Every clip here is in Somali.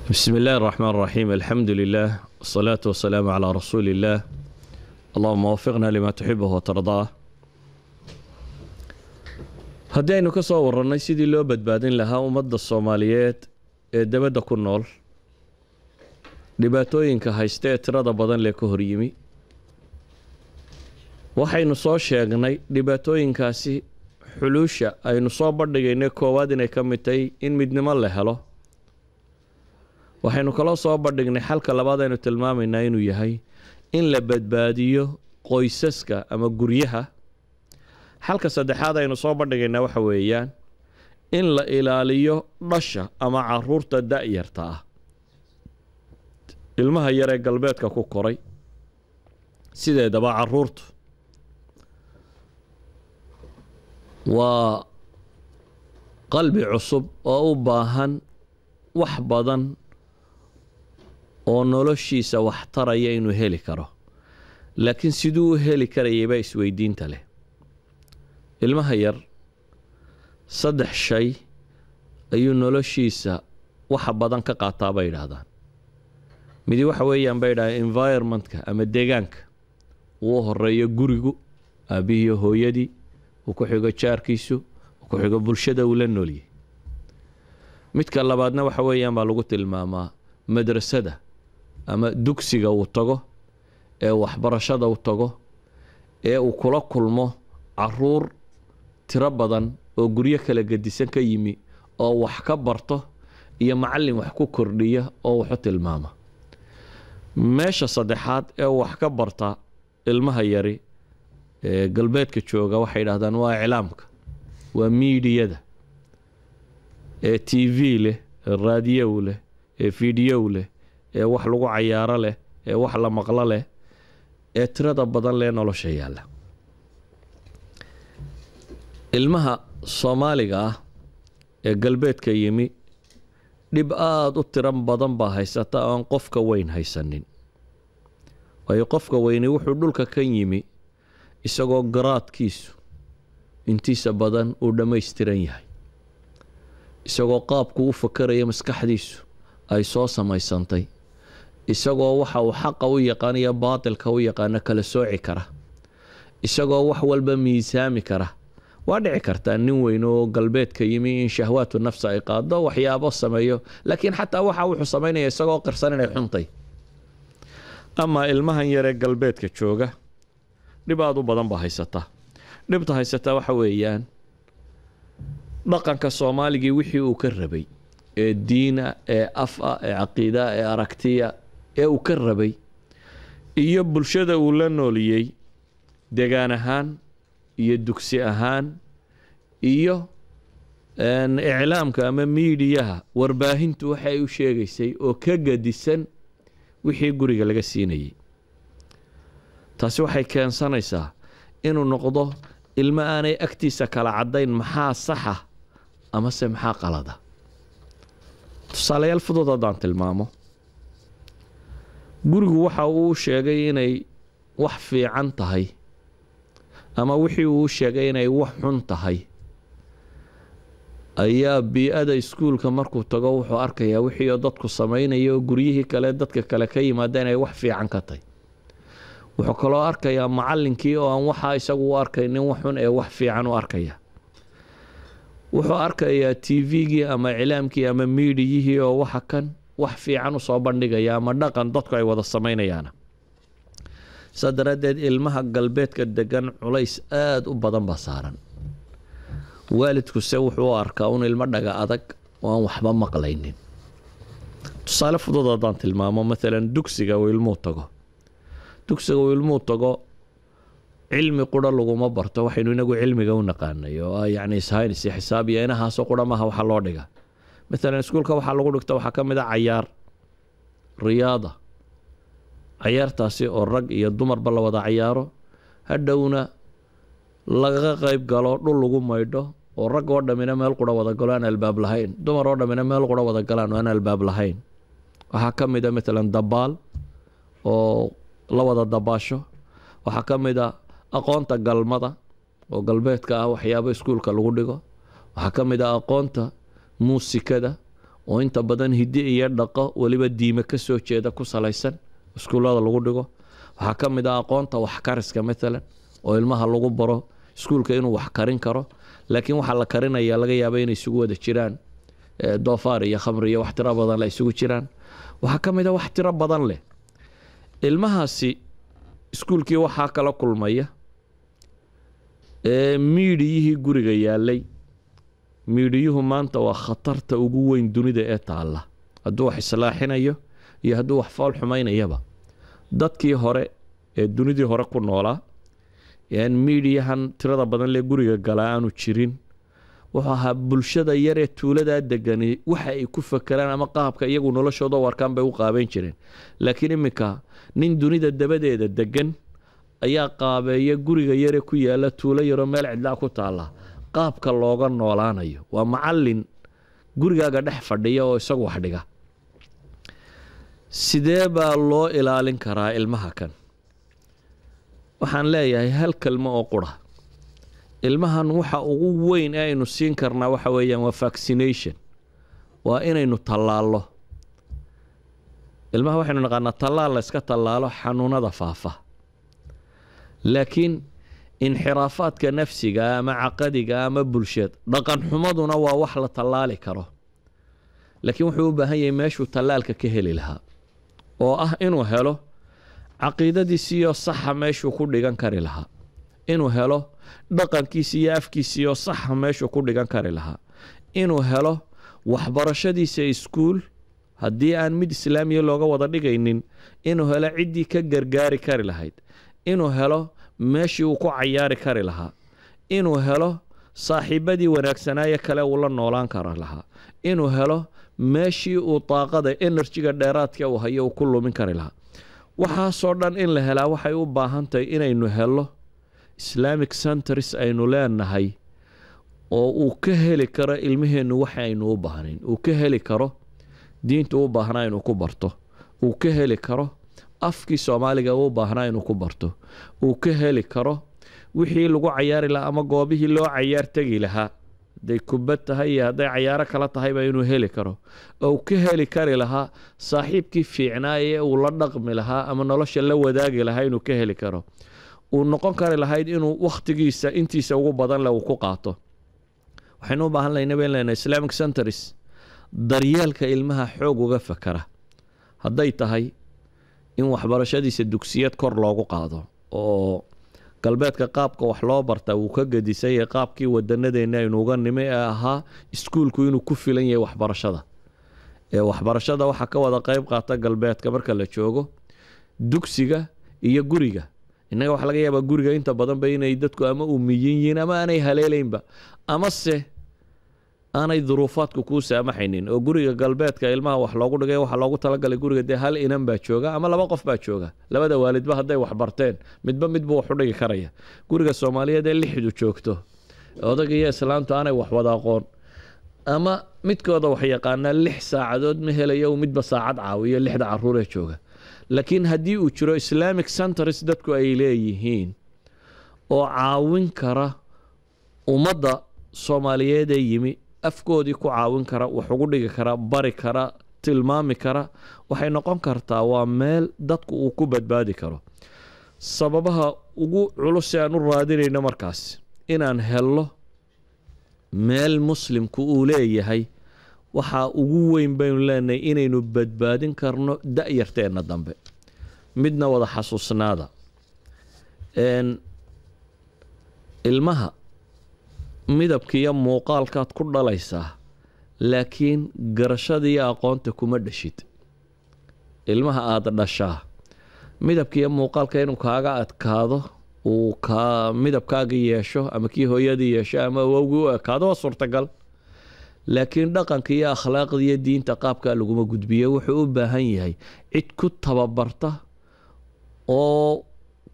بسم الله الرحمن الرحيم. الحمد لله والصلاة والسلام على رسول الله. اللهم وفقنا لما تحبه وترضاه. هدينا كصور النيسيد اللي بدبادين لها ومد الصوماليات دبدا كنول dhibaatooyinka haystee tirada badan lee ka horyimi waxaynu soo sheegnay dhibaatooyinkaasi xuluusha aynu soo bandhigaynay koowaad inay ka mid tahay in midnimo la helo. waxaynu kala soo bandhignay xalka labaad aynu tilmaamaynaa inuu yahay in la badbaadiyo qoysaska ama guryaha. xalka saddexaad aynu soo bandhigaynaa waxa weeyaan in la ilaaliyo dhasha ama caruurta da'yarta ah. ilmaha yar ee galbeedka ku koray sideedaba caruurtu waa qalbi cusub oo u baahan wax badan oo noloshiisa wax taraya inuu heli karo, laakiin siduu u heli karayaba isweydiinta leh. ilmaha yar saddex shay ayuu noloshiisa wax badan ka qaataa bay yidhaahdaan. midi waxa weeyaan bay yidhahdaan environmentka ama deegaanka. uu horeeyo gurigu, aabihiiyo hooyadii, uu ku xigo jaarkiisu, uu ku xigo bulshada uu la noolyahay. midka labaadna waxa weeyaan baa lagu tilmaamaa madrasada ama dugsiga uu tago ee waxbarashada uu tago ee uu kula kulmo caruur tiro badan oo guryo kala gedisan ka yimi oo wax ka barto iyo macallin wax ku kordhiya oo wax u tilmaama. meesha saddexaad ee wax ka barta ilmaha yari ee galbeedka jooga waxay yidhaahdaan waa iclaamka, waa miidiyada ee TV leh, ee raadiyo leh, ee fiidiyo leh, ee wax lagu cayaaro leh, ee wax la maqlo leh, ee tirada badan leh nolosha yaalla. ilmaha Soomaaliga ah ee galbeedka yimi dhib aad u tiran badan baa haysata aan qofka weyn haysanin. waayo qofka weyni wuxuu dhulka kan yimi isagoo garaadkiisu intiisa badan uu dhammaystiran yahay, isagoo qaabku u fakaraya maskaxdiisu ay soo samaysantay, isagoo waxa uu xaqa u yaqaan iyo baatilka u yaqaana kala sooci kara, isagoo wax walba miisaami kara. waa dhici kartaa nin weyn oo galbeedka yimi in shahwaatu nafsa ay qaado waxyaabo sameeyo, laakiin xataa waxa wuxuu samaynaya isagoo qirsan inay xuntay. ama ilmahan yar ee galbeedka jooga dhib aad u badan baa haysata. dhibta haysata waxa weeyaan dhaqanka Soomaaligii wixii uu ka rabay ee diina, ee afa, ee caqiida, ee aragtiya ee uu ka rabay iyo bulshada uu la nooliyey deegaan ahaan iyo dugsi ahaan iyo iclaamka ama miidiyaha warbaahintu waxay u sheegaysay oo ka gadisan wixii guriga laga siinayay. taasi waxay keensanaysaa inuu noqdo ilmo aanay agtiisa kala caddayn maxaa saxa amase maxaa qalada. tusaalayaal fudud haddaan tilmaamo, gurigu waxa uu sheegay inay wax fiican tahay ama wixii uu sheegay inay wax xun tahay, ayaa bii'ada iskuulka markuu tago wuxuu arkayaa wixii oo dadku samaynayo guryihii kale dadka kale ka yimaada inay wax fiican ka tahay. wuxuu kaloo arkayaa macallinkii oo aan waxaa isagu u arkaynin wax xun ee wax fiican u arkaya. wuxuu arkayaa TV-gii ama iclaamkii ama miidiyihii oo waxa kan wax fiican u soo bandhigaya ama dhaqan dadku ay wada samaynayaana. saa daraaddeed ilmaha galbeedka degan culays aad u badan baa saaran. waalidkuse wuxuu u arkaa un ilmo dhaga adag oo aan waxba maqlaynin. tusaale fudud haddaan tilmaamo, maalan dugsiga uu ilmuhu tago. dugsiga uu ilmuhu tago cilmi qura laguma barto waxaynu inagu cilmiga u naqaanay oo ah yacni saynis iyo xisaab iyo inahaasoo qura maaha waxa loo dhiga. maalan iskuulka waxaa lagu dhigta waxaa ka mid ah cayaar, riyaada. cayaartaasi oo rag iyo dumarba la wada cayaaro, hadhowna laga qayb galo, dhul lagu maydho oo rag oo dhammina meel qura wada galo aan albaab lahayn, dumar oo dhammina meel qura wada galaan oo aan albaab lahayn. waxaa ka mid a maalan dabaal oo la wada dabaasho. waxaa ka mid a aqoonta galmada oo galbeedka ah waxyaabo iskuulka lagu dhigo. waxaa ka mid a aqoonta muusikada oo inta badan hiddi iyo dhaqo waliba diime ka soo jeeda ku salaysan iskuullada lagu dhigo. waxaa ka mid ah aqoonta wax kariska maalan oo ilmaha lagu baro iskuulka inuu wax karin karo, laakiin waxaa la karinaya laga yaaba inay isugu wada jiraan doofaar iyo khamri iyo wax tiro badan la isugu jiraan. waxaa ka mid ah wax tiro badan leh. ilmahaasi iskuulkii waxaa kala kulmaya miidhiyihii guriga yaalay. miidhiyuhu maanta waa khatarta ugu weyn dunida ee taalla, hadduu wax islaaxinayo iyo hadduu wax fool xumaynayaba. dadkii hore ee dunidii hore ku noolaa yaan miidhiyahan tirada badan lee guriga galaa aanu jirin, wuxuu ahaa bulshada yar ee tuuladaa degani waxa ay ku fakeraan ama qaabka iyagu noloshooda warkaan bay u qaabeyn jireen. laakiin iminka nin dunida dabadeeda degan ayaa qaabeeya guriga yare ku yaala tuulo yaroo meel cidlaa ku taalla qaabka looga noolaanayo. waa macallin gurigaaga dhex fadhiya oo isagu wax dhiga. sidee baa loo ilaalin karaa ilmaha kan? waxaan leeyahay hal kelmo oo qura. ilmahan waxa ugu weyn ee aynu siin karnaa waxa weeyaan waa vaccination. waa inaynu tallaallo. ilmaha waxaynu naqaanaa tallaal la iska tallaalo xanuunada faafa, laakiin inxiraafaadka nafsiga ama caqadiga ama bulsheed dhaqan xumaduna waa wax la tallaali karo, laakiin wuxuu u baahan yahay meeshuu tallaalka ka heli lahaa, oo ah inuu helo caqiidadiisiiyo saxa meeshuu ku dhigan kari lahaa, inuu helo dhaqankiisi iyo afkiisiiyo saxa meeshuu ku dhigan kari lahaa, inuu helo waxbarashadiisa iskuul haddii aan mid islaamiya looga wada dhigaynin, inuu helo ciddii ka gargaari kari lahayd, inuu helo meeshii uu ku cayaari kari lahaa, inuu helo saaxiibadii wanaagsanaaye kale uu la noolaan kara lahaa, inuu helo meeshii uu daaqada enerjiga dheeraadka uu hayo uu ku lumin kari lahaa. waxaasoo dhan in la helaa waxay u baahan tahay inaynu helo islamic centers aynu leenahay oo uu ka heli karo ilmaheennu waxa aynu u baahnayn. uu ka heli karo diinta u baahnaa inuu ku barto, uu ka heli karo afkii soomaaliga u baahnaa inuu ku barto, uu ka heli karo wixii lagu cayaari lahaa ama goobihii loo cayaar tegi lahaa, hadday kubad tahay iyo hadday cayaaro kala tahayba inuu heli karo, oo ka heli kari lahaa saaxiibkii fiicnaa ee uu la dhaqmi lahaa ama nolosha la wadaagi lahaa inuu ka heli karo, uu noqon kari lahayd inuu wakhtigiisa intiisa ugu badan leh uu ku qaato. waxaynu u baahan lahaynaba in leenahay islamic centers daryeelka ilmaha xoog uga fakara. hadday tahay in waxbarashadiisa dugsiyad kor loogu qaado oo galbeedka qaabka wax loo bartaa wuu ka gadisay qaabkii wadanadeena aynu uga nimi ee ahaa iskuulku inuu ku filan yahay waxbarashada. waxbarashada waxaa ka wada qayb qaata galbeedka marka la joogo dugsiga iyo guriga. innaga waxa laga yaabaa guriga inta badanba inay dadku ama umiyin yihiin ama aanay haleelaynba, amase aanay duruufaadku kuu saamaxaynin. oo guriga galbeedka ilmaha wax loogu dhigay waxa loogu talagalay guriga dee hal inan baa jooga ama laba qof baa jooga, labada waalidba hadday wax barteen midba wax u dhigi karaya. guriga soomaaliyeed ee lixdu joogto odayga iyo islaamtu aanay wax wada aqoon ama midkooda wax yaqaanaa 6 saacadood ma helayo midba saacad caawiyo 6 caruur ee jooga. laakiin haddii uu jiro islamic centers dadku ay leeyihiin oo caawin kara ummadda soomaaliyeed ee yimi, afkoodii ku caawin kara, wax ugu dhigi kara, bari kara, tilmaami kara, waxay noqon kartaa waa meel dadku uu ku badbaadi karo. sababaha ugu culus ee aan u raadinayno markaas inaan helno meel muslimku uu leeyahay, waxaa ugu weyn baynu leenahay inaynu badbaadin karno da'yarteenna dambe. midna wada xasuusnaada, ilmaha midabka iyo muuqaalkaad ku dhalaysaa, laakiin garashada iyo aqoonta kuma dhashid. ilmaha aada dhashaa midabka iyo muuqaalka inuu kaaga adkaado, uu midabkaaga yeesho ama kii hooyadii yeesho ama awowgii u ekaado waa suurtagal, laakiin dhaqanka iyo akhlaaqda iyo diinta qaabkaa laguma gudbiyo. wuxuu u baahan yahay cid ku tababarta oo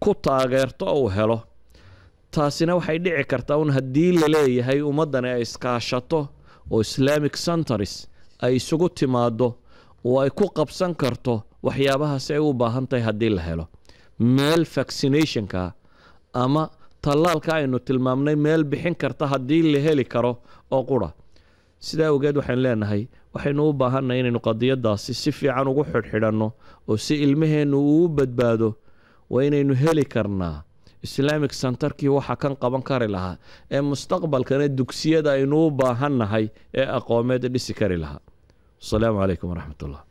ku taageerto uu helo. taasina waxay dhici kartaa un haddii la leeyahay ummaddani ay iskaashato oo islamic centers ay isugu timaado oo ay ku qabsan karto waxyaabahaas ay u baahan tahay haddii la helo. meel vaccinationka ama tallaalka aynu tilmaamnay meel bixin karta haddii la heli karo oo qura. sidaa ogeed waxaan leenahay waxaynu u baahannahay inaynu qadiyadaasi si fiican ugu xidhxidhanno oo si ilmaheennu uu badbaado waa inaynu heli karnaa islaamic centerkii waxa kan qaban kari lahaa ee mustaqbalkana dugsiyada aynu u baahannahay ee aqoomeed dhisi kari lahaa. asalaamu calaykum waraxmat ullah.